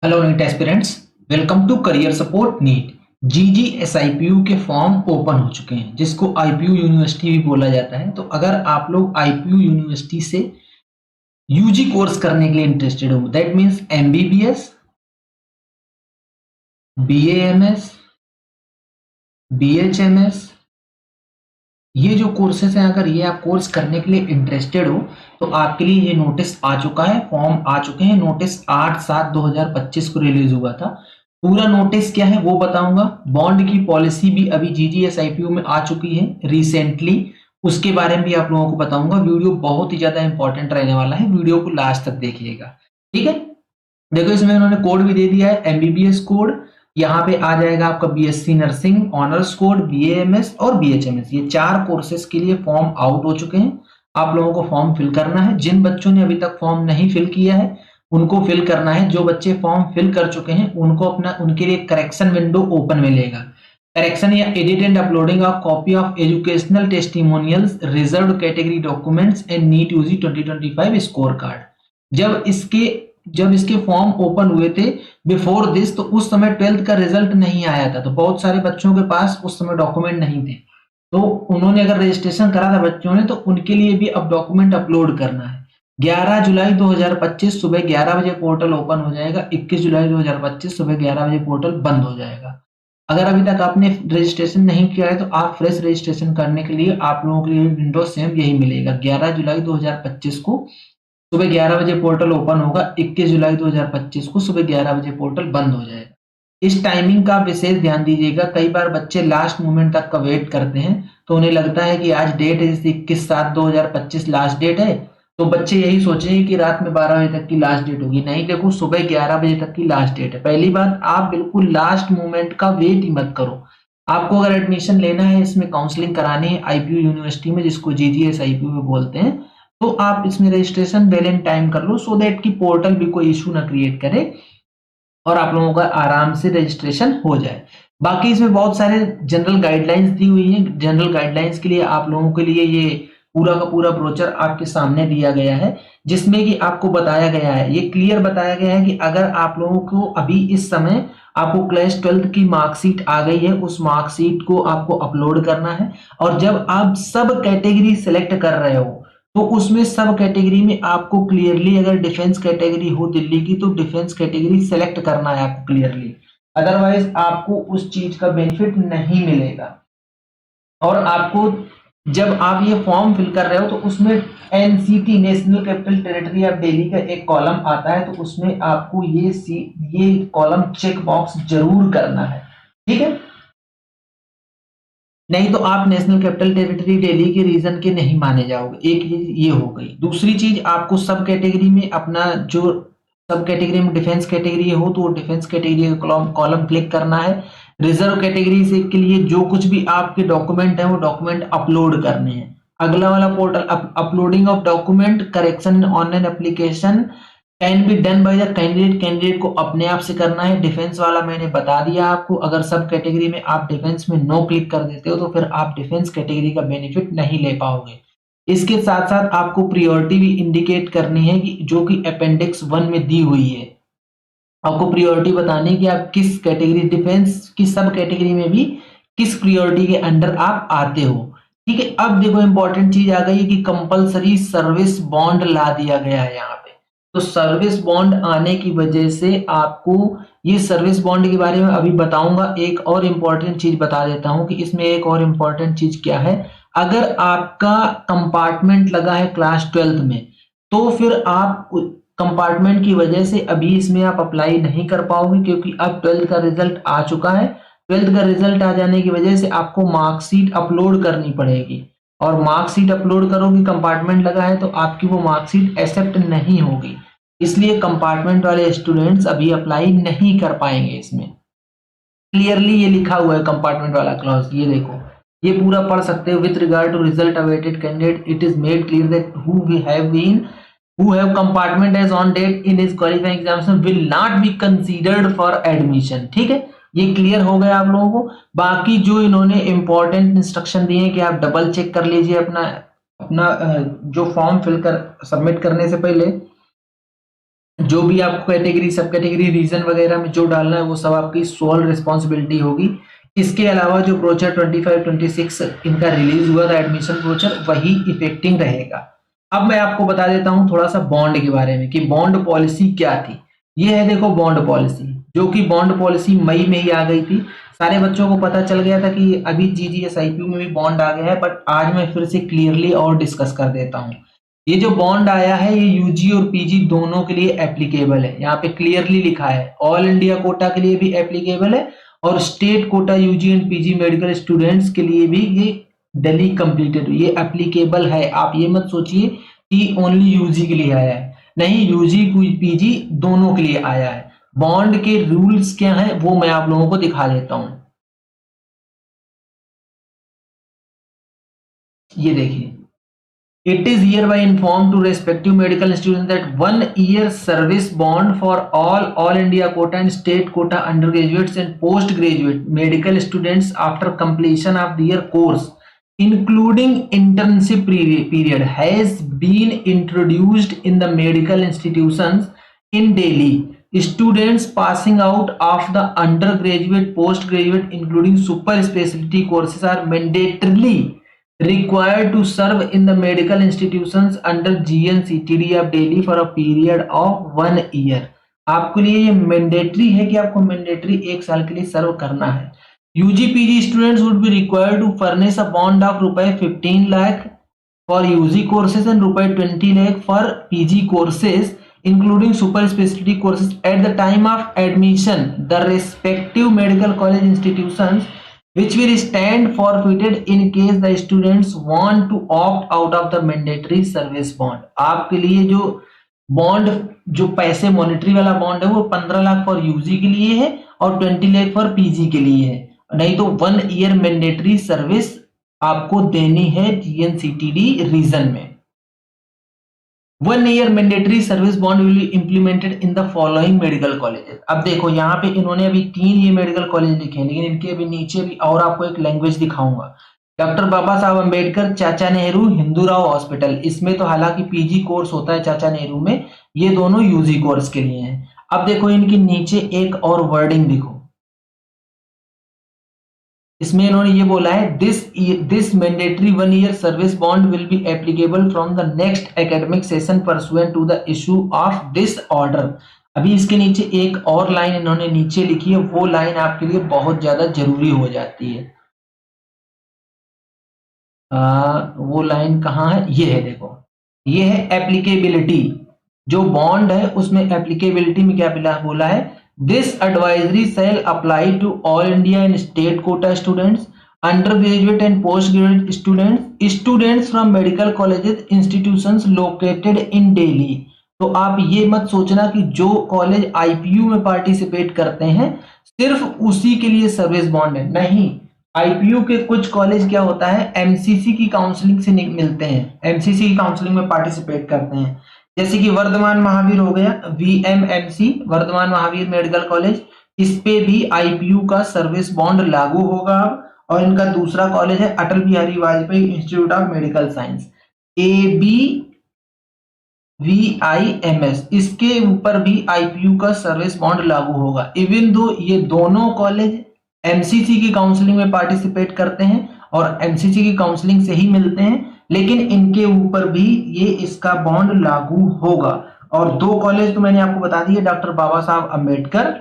Hello NEET aspirants, welcome to career support NEET. GGSIPU के form open हो चुके हैं, जिसको आईपीयू यूनिवर्सिटी भी बोला जाता है। तो अगर आप लोग आईपीयू यूनिवर्सिटी से यूजी कोर्स करने के लिए इंटरेस्टेड हो, that means MBBS, BAMS, BHMS, ये जो कोर्सेज हैं, अगर ये आप कोर्स करने के लिए इंटरेस्टेड हो तो आपके लिए ये नोटिस आ चुका है, फॉर्म आ चुके हैं। नोटिस 8/7/2025 को रिलीज हुआ था। पूरा नोटिस क्या है वो बताऊंगा। बॉन्ड की पॉलिसी भी अभी जीजीएसआईपीयू में आ चुकी है रिसेंटली, उसके बारे में भी आप लोगों को बताऊंगा। वीडियो बहुत ही ज्यादा इंपॉर्टेंट रहने वाला है, वीडियो को लास्ट तक देखिएगा, ठीक है। देखो, इसमें उन्होंने कोड भी दे दिया है, एमबीबीएस कोड। यहाँ पे आ जाएगा आपका BSc nursing honours code, BAMS और बीएचएमएस। ये 4 कोर्सेज के लिए फॉर्म आउट हो चुके हैं। आप लोगों को फॉर्म फिल करना है। जिन बच्चों ने अभी तक फॉर्म नहीं फिल किया है उनको फिल करना है। जो बच्चे फॉर्म फिल कर चुके हैं उनको उनके लिए करेक्शन विंडो ओपन मिलेगा। करेक्शन या edit and uploading of copy of educational testimonials, reserve category documents and NEET UG 2025 score card. जब इसके फॉर्म ओपन हुए थे बिफोर दिस, तो उस समय 12th का रिजल्ट नहीं आया था, तो बहुत सारे बच्चों के पास उस समय डॉक्यूमेंट नहीं थे। तो उन्होंने अगर रजिस्ट्रेशन करा था बच्चों ने, तो उनके लिए भी अब डॉक्यूमेंट अपलोड करना है। 11 जुलाई 2025 सुबह 11 बजे पोर्टल ओपन हो जाएगा। 21 जुलाई 2025 सुबह 11 बजे पोर्टल बंद हो जाएगा। अगर अभी तक आपने रजिस्ट्रेशन नहीं किया है तो आप फ्रेश रजिस्ट्रेशन करने के लिए आप लोगों के लिए विंडो सेम यही मिलेगा। 11 जुलाई 2025 को सुबह 11 बजे पोर्टल ओपन होगा। 21 जुलाई 2025 को सुबह 11 बजे पोर्टल बंद हो जाएगा। इस टाइमिंग का विशेष ध्यान दीजिएगा। कई बार बच्चे लास्ट मोमेंट तक का वेट करते हैं, तो उन्हें लगता है कि आज डेट है, जैसे 21/7/2025 लास्ट डेट है, तो बच्चे यही सोचेंगे कि रात में 12 बजे तक की लास्ट डेट होगी। नहीं, देखो, सुबह 11 बजे तक की लास्ट डेट है। पहली बात, आप बिल्कुल लास्ट मोमेंट का वेट ही मत करो। आपको अगर एडमिशन लेना है, इसमें काउंसलिंग करानी है आईपीयू यूनिवर्सिटी में, जिसको जीजीएस आईपीयू में बोलते हैं, तो आप इसमें रजिस्ट्रेशन वेल इन टाइम कर लो, सो दैट कि पोर्टल भी कोई इशू ना क्रिएट करे और आप लोगों का आराम से रजिस्ट्रेशन हो जाए। बाकी इसमें बहुत सारे जनरल गाइडलाइंस दी हुई हैं। जनरल गाइडलाइंस के लिए आप लोगों के लिए ये पूरा का पूरा ब्रोचर आपके सामने दिया गया है, जिसमें कि आपको बताया गया है, ये क्लियर बताया गया है कि अगर आप लोगों को अभी इस समय आपको क्लास 12th की मार्कशीट आ गई है, उस मार्कशीट को आपको अपलोड करना है। और जब आप सब कैटेगरी सेलेक्ट कर रहे हो, तो उसमें सब कैटेगरी में आपको क्लियरली, अगर डिफेंस कैटेगरी हो दिल्ली की, तो डिफेंस कैटेगरी सेलेक्ट करना है आपको क्लियरली। अदरवाइज आपको उस चीज का बेनिफिट नहीं मिलेगा। और आपको जब आप ये फॉर्म फिल कर रहे हो, तो उसमें NCT, national capital territory of Delhi का एक कॉलम आता है, तो उसमें आपको ये कॉलम चेक बॉक्स जरूर करना है, ठीक है। नहीं तो आप नेशनल कैपिटल टेरिटरी दिल्ली के रीजन के नहीं माने जाओगे। एक ये हो गई। दूसरी चीज, आपको सब कैटेगरी में अपना जो सब कैटेगरी में डिफेंस कैटेगरी हो, तो डिफेंस कैटेगरी का कॉलम क्लिक करना है। रिजर्व कैटेगरी से के लिए जो कुछ भी आपके डॉक्यूमेंट है वो डॉक्यूमेंट अपलोड करने हैं। अगला वाला portal, uploading of document correction online application can be done by the candidate. Candidate को अपने आप से करना है। डिफेंस वाला मैंने बता दिया आपको। अगर सब कैटेगरी में आप डिफेंस में नो क्लिक कर देते हो, तो फिर आप डिफेंस कैटेगरी का बेनिफिट नहीं ले पाओगे। इसके साथ साथ आपको प्रियोरिटी भी इंडिकेट करनी है, कि जो कि अपेंडिक्स 1 में दी हुई है। आपको प्रियोरिटी बतानी है कि आप किस कैटेगरी, डिफेंस की सब कैटेगरी में भी किस प्रियोरिटी के अंडर आप आते हो, ठीक है। अब देखो, इंपॉर्टेंट चीज आ गई कि कंपलसरी सर्विस बॉन्ड ला दिया गया है यहाँ पे। तो सर्विस बॉन्ड आने की वजह से आपको, ये सर्विस बॉन्ड के बारे में अभी बताऊंगा। एक और इम्पोर्टेंट चीज बता देता हूं कि इसमें एक और इम्पोर्टेंट चीज क्या है। अगर आपका कंपार्टमेंट लगा है क्लास 12th में, तो फिर आप कंपार्टमेंट की वजह से अभी इसमें आप अप्लाई नहीं कर पाओगे, क्योंकि अब 12th का रिजल्ट आ चुका है। 12th का रिजल्ट आ जाने की वजह से आपको मार्कशीट अपलोड करनी पड़ेगी, और मार्कशीट अपलोड करोगे, कंपार्टमेंट लगा है, तो आपकी वो मार्कशीट एक्सेप्ट नहीं होगी। इसलिए कंपार्टमेंट वाले स्टूडेंट्स अभी अप्लाई नहीं कर पाएंगे। इसमें क्लियरली ये लिखा हुआ है कंपार्टमेंट वाला क्लॉज, ये देखो, ये पूरा पढ़ सकते हो। With regard to result awaited candidate, it is made clear that who have compartment as on date in his qualifying examination will not be considered for admission, ठीक है। ये क्लियर हो गया आप लोगों को। बाकी जो इन्होंने इंपॉर्टेंट इंस्ट्रक्शन दिए हैं कि आप डबल चेक कर लीजिए अपना अपना जो फॉर्म फिल कर सबमिट करने से पहले जो भी आपको कैटेगरी सब कैटेगरी रीजन वगैरह में जो डालना है वो सब आपकी सोल रिस्पॉन्सिबिलिटी होगी। इसके अलावा जो ब्रोचर 25-26 इनका रिलीज हुआ था एडमिशन ब्रोचर, वही इफेक्टिंग रहेगा। अब मैं आपको बता देता हूं थोड़ा सा बॉन्ड के बारे में कि बॉन्ड पॉलिसी क्या थी। ये है देखो बॉन्ड पॉलिसी, जो कि बॉन्ड पॉलिसी मई में ही आ गई थी। सारे बच्चों को पता चल गया था कि अभी GGSIPU में भी बॉन्ड आ गया है, बट आज मैं फिर से क्लियरली और डिस्कस कर देता हूँ। ये जो बॉन्ड आया है ये यूजी और पीजी दोनों के लिए एप्लीकेबल है। यहाँ पे क्लियरली लिखा है ऑल इंडिया कोटा के लिए भी एप्लीकेबल है और state quota UG and PG medical students के लिए भी ये दिल्ली कंप्लीटेड ये एप्लीकेबल है। आप ये मत सोचिए कि ओनली यूजी के लिए आया है, नहीं, यूजी पीजी दोनों के लिए आया है। बॉन्ड के रूल्स क्या है वो मैं आप लोगों को दिखा देता हूं। ये देखिए, it is hereby informed to respective medical institutions that 1 year service bond for all India quota and state quota undergraduates and postgraduate medical students after completion of their course, including internship period, has been introduced in the medical institutions in Delhi. Students passing out of the undergraduate, postgraduate, including super specialty courses are mandatorily required to serve in the medical institutions under GNCTD of Delhi for a period of 1 year। आपके लिए ये mandatory है कि आपको mandatory 1 साल के लिए serve करना है। UG PG students would be required to furnish a bond of ₹15 lakh for UG courses and ₹20 lakh for PG courses including super specialty courses at the time of admission. The respective medical college institutions which will stand forfeited in case the students want to opt out of the mandatory service bond। आपके लिए जो bond, जो पैसे monetary वाला bond है वो 15 lakh for UG के लिए है और 20 लाख फॉर पीजी के लिए है, नहीं तो 1 ईयर मैंडेटरी सर्विस आपको देनी है GNCTD रीजन में। 1 year mandatory service bond will be implemented in the following medical colleges। अब देखो यहाँ पे इन्होंने अभी 3 ये मेडिकल कॉलेज लिखे हैं, लेकिन इनके अभी नीचे भी और आपको एक लैंग्वेज दिखाऊंगा। डॉक्टर बाबा साहब अंबेडकर चाचा नेहरू हिंदूराव हॉस्पिटल, इसमें तो हालांकि पीजी कोर्स होता है चाचा नेहरू में, ये दोनों यूजी कोर्स के लिए हैं। अब देखो इनके नीचे एक और वर्डिंग देखो, इसमें इन्होंने ये बोला है this mandatory 1 year service bond will be applicable from the next academic session pursuant to the issue of this order. अभी इसके नीचे एक और लाइन इन्होंने नीचे लिखी है, वो लाइन आपके लिए बहुत ज्यादा जरूरी हो जाती है। वो लाइन कहाँ है, ये है देखो, ये है एप्लीकेबिलिटी। जो बॉन्ड है उसमें एप्लीकेबिलिटी में क्या बोला है, this advisory shall apply to all India and state quota students, undergraduate and postgraduate students from medical colleges institutions located in Delhi. तो आप ये मत सोचना कि जो कॉलेज आईपीयू में पार्टिसिपेट करते हैं सिर्फ उसी के लिए सर्विस बॉन्ड है, नहीं। आईपीयू के कुछ कॉलेज क्या होता है, एमसीसी की काउंसलिंग से मिलते हैं, एमसीसी की काउंसलिंग में पार्टिसिपेट करते हैं, जैसे कि वर्धमान महावीर हो गया, VMMC Vardhman Mahavir medical college, इस पे भी आईपीयू का सर्विस बॉन्ड लागू होगा। और इनका दूसरा कॉलेज है Atal Bihari Vajpayee institute of medical science, ABVIMS, इसके ऊपर भी आईपीयू का सर्विस बॉन्ड लागू होगा। इवन दो ये दोनों कॉलेज एमसीसी की काउंसलिंग में पार्टिसिपेट करते हैं और एमसीसी की काउंसलिंग से ही मिलते हैं, लेकिन इनके ऊपर भी ये इसका बॉन्ड लागू होगा। और 2 कॉलेज तो मैंने आपको बता दिए, डॉक्टर बाबा साहब अंबेडकर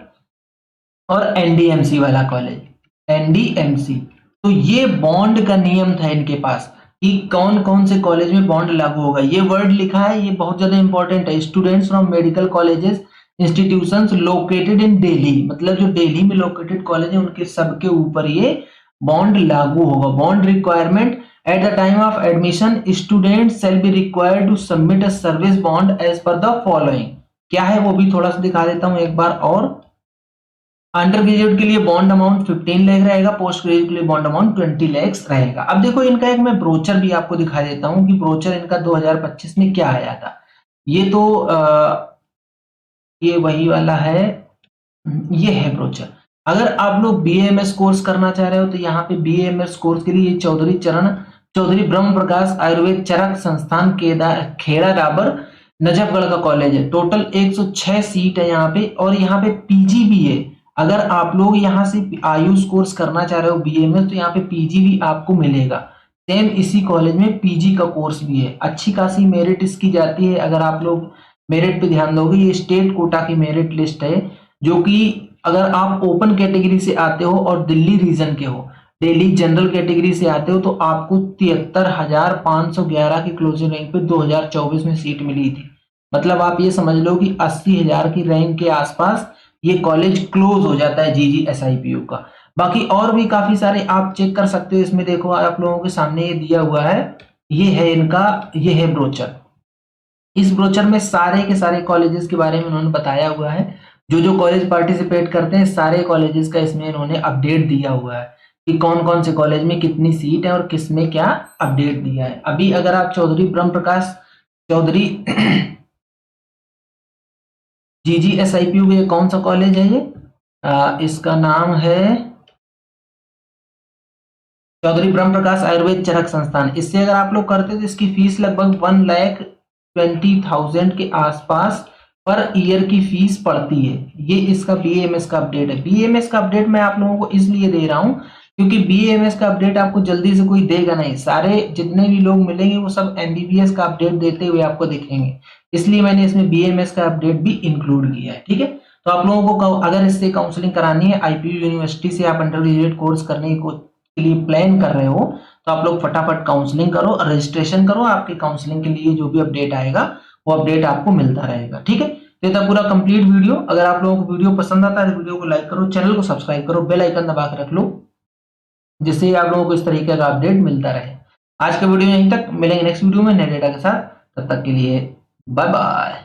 और एनडीएमसी वाला कॉलेज, एनडीएमसी। तो ये बॉन्ड का नियम था इनके पास कि कौन कौन से कॉलेज में बॉन्ड लागू होगा। ये वर्ड लिखा है, ये बहुत ज्यादा इंपॉर्टेंट है, students from medical colleges institutions located in Delhi, मतलब जो दिल्ली में लोकेटेड कॉलेज है उनके सबके ऊपर ये बॉन्ड लागू होगा। Bond requirement, at the time of admission students shall be required to submit a service bond as per the following। क्या है वो भी थोड़ा सा दिखा देता हूं एक बार और। अंडर ग्रेजुएट के लिए बॉन्ड अमाउंट 15 लाख रहेगा, पोस्ट ग्रेजुएट के लिए बॉन्ड अमाउंट 20 लाख रहेगा। अब देखो इनका एक मैं ब्रोचर भी आपको दिखा देता हूं कि ब्रोचर इनका 2025 में क्या आया था। ये तो ये वही वाला है, ये है ब्रोचर। अगर आप लोग BAMS कोर्स करना चाह रहे हो तो यहाँ पे BAMS कोर्स के लिए चौधरी ब्रह्म प्रकाश आयुर्वेद चरक संस्थान खेड़ा डाबर नजफगढ़ का कॉलेज है। टोटल 106 सीट है यहाँ पे, और यहाँ पे पीजी भी है। अगर आप लोग यहाँ से आयुष कोर्स करना चाह रहे हो बीएमएस, तो यहाँ पे पीजी भी आपको मिलेगा। सेम इसी कॉलेज में पीजी का कोर्स भी है। अच्छी खासी मेरिट इसकी जाती है। अगर आप लोग मेरिट पे ध्यान दोगे, ये स्टेट कोटा की मेरिट लिस्ट है, जो कि अगर आप ओपन कैटेगरी से आते हो और दिल्ली रीजन के हो, दिल्ली जनरल कैटेगरी से आते हो, तो आपको 73,511 की क्लोजिंग रैंक पे 2024 में सीट मिली थी। मतलब आप ये समझ लो कि 80,000 की रैंक के आसपास ये कॉलेज क्लोज हो जाता है जीजीएसआईपीयू का। बाकी और भी काफी सारे आप चेक कर सकते हो। इसमें देखो आप लोगों के सामने ये दिया हुआ है, ये है इनका, ये है ब्रोचर। इस ब्रोचर में सारे के सारे कॉलेजेस के बारे में उन्होंने बताया हुआ है। जो जो कॉलेज पार्टिसिपेट करते हैं सारे कॉलेजेस का इसमें इन्होंने अपडेट दिया हुआ है कि कौन कौन से कॉलेज में कितनी सीट है और किसमें क्या अपडेट दिया है। अभी अगर आप चौधरी ब्रह्म प्रकाश चौधरी जीजीएसआईपीयू ये कौन सा कॉलेज है, ये इसका नाम है चौधरी ब्रह्म प्रकाश आयुर्वेद चरक संस्थान। इससे अगर आप लोग करते तो इसकी फीस लगभग 1,20,000 के आसपास पर ईयर की फीस पड़ती है। ये इसका बीएमएस का अपडेट है। बीएमएस का अपडेट मैं आप लोगों को इसलिए दे रहा हूँ क्योंकि बीएमएस का अपडेट आपको जल्दी से कोई देगा नहीं। सारे जितने भी लोग मिलेंगे वो सब एमबीबीएस का अपडेट देते हुए आपको दिखेंगे, इसलिए मैंने इसमें बीएमएस का अपडेट भी इंक्लूड किया है। ठीक है, तो आप लोगों को अगर इससे काउंसलिंग करानी है, आईपीयू यूनिवर्सिटी से आप अंडर ग्रेजुएट कोर्स करने के लिए प्लान कर रहे हो, तो आप लोग फटाफट काउंसलिंग करो, रजिस्ट्रेशन करो। आपके काउंसलिंग के लिए जो भी अपडेट आएगा वो अपडेट आपको मिलता रहेगा। ठीक है, तो ये था पूरा कंप्लीट वीडियो। अगर आप लोगों को वीडियो पसंद आता है तो वीडियो को लाइक करो, चैनल को सब्सक्राइब करो, बेल आइकन दबा के रख लो, जिससे आप लोगों को इस तरीके का अपडेट मिलता रहे। आज का वीडियो यहीं तक, मिलेंगे नेक्स्ट वीडियो में नए डेटा के साथ। तब तक के लिए बाय बाय।